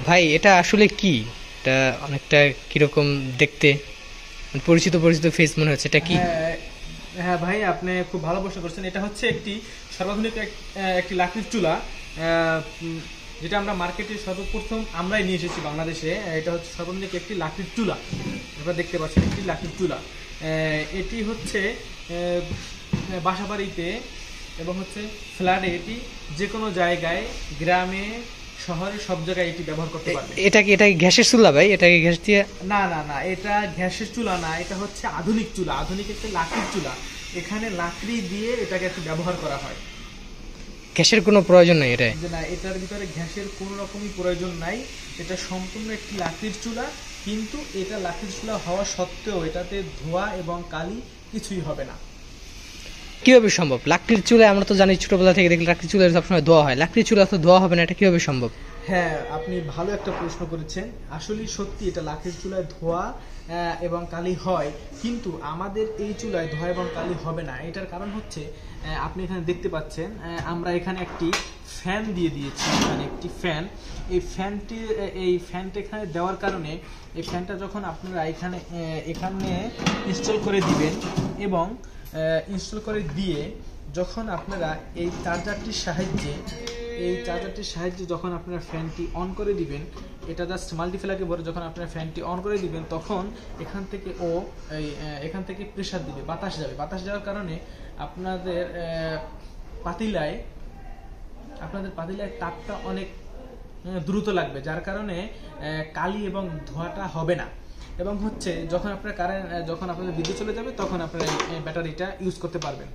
ভাই এটা আসলে কি? এটা অনেকটা কিরকম দেখতে, মানে পরিচিত পরিচিত ফেস মনে হচ্ছে, এটা কি? হ্যাঁ, হ্যাঁ ভাই, আপনি খুব ভালো প্রশ্ন করছেন। এটা হচ্ছে একটি সর্বাধুনিক একটি লাকড়ির চুলা, যেটা আমরা মার্কেটে সর্বপ্রথম আমরাই নিয়ে এসেছি বাংলাদেশে। এটা হচ্ছে সর্বাধুনিক একটি লাকড়ির চুলা। আপনারা দেখতে পাচ্ছেন একটি লাকড়ির চুলা। এটি হচ্ছে বাসাবাড়িতে এবং হচ্ছে ফ্ল্যাটে, এটি যে কোনো জায়গায়, গ্রামে, শহরে, সব জায়গায় এটি ব্যবহার করতে পারবে। এটা কি গ্যাসের চুলা ভাই? এটা কি গ্যাস দিয়ে? না না না, এটা গ্যাসের চুলা না, এটা হচ্ছে আধুনিক চুলা, আধুনিক একটা লাকড়ির চুলা। এখানে লাকড়ি দিয়ে এটাকে একটু ব্যবহার করা হয়। গ্যাসের কোনো প্রয়োজন নেই এটা? যে না, এটার ভিতরে গ্যাসের কোনো রকমই প্রয়োজন নাই। এটা সম্পূর্ণ একটি লাকড়ির চুলা, কিন্তু এটা লাকড়ির চুলা হওয়া সত্ত্বেও এটাতে ধোঁয়া এবং কালি কিছুই হবে না। কিভাবে সম্ভব? লাকড়ির চুলায় আমরা তো জানি, ছোটবেলা থেকে দেখলে লাকড়ির চুলায় সবসময় ধোয়া হয়, লাকড়ির চুলা তো ধোয়া হবে না, এটা কিভাবে সম্ভব? হ্যাঁ, আপনি ভালো একটা প্রশ্ন করেছেন। আসলেই সত্যি এটা লাকড়ির চুলায় ধোঁয়া এবং কালি হয়, কিন্তু আমাদের এই চুলায় ধোঁয়া এবং কালি হবে না। এটার কারণ হচ্ছে, আপনি এখানে দেখতে পাচ্ছেন, আমরা এখানে একটি ফ্যান দিয়ে দিয়েছি। এখানে একটি ফ্যান, এই ফ্যানটা এখানে দেওয়ার কারণে, এই ফ্যানটা যখন আপনারা এখানে এখানে ইনস্টল করে দিবেন, এবং ইনস্টল করে দিয়ে যখন আপনারা এই চার্জারটির সাহায্যে যখন আপনারা ফ্যানটি অন করে দিবেন, এটা জাস্ট মাল্টিপ্লাগে ভরে যখন আপনারা ফ্যানটি অন করে দিবেন, তখন এখান থেকে প্রেসার দিবে, বাতাস যাবে। বাতাস যাওয়ার কারণে আপনাদের পাতিলায় তাপটা অনেক দ্রুত লাগবে, যার কারণে কালি এবং ধোঁয়াটা হবে না। এবং হচ্ছে যখন আপনাদের বিদ্যুৎ চলে যাবে, তখন আপনারা এই ব্যাটারিটা ইউজ করতে পারবেন।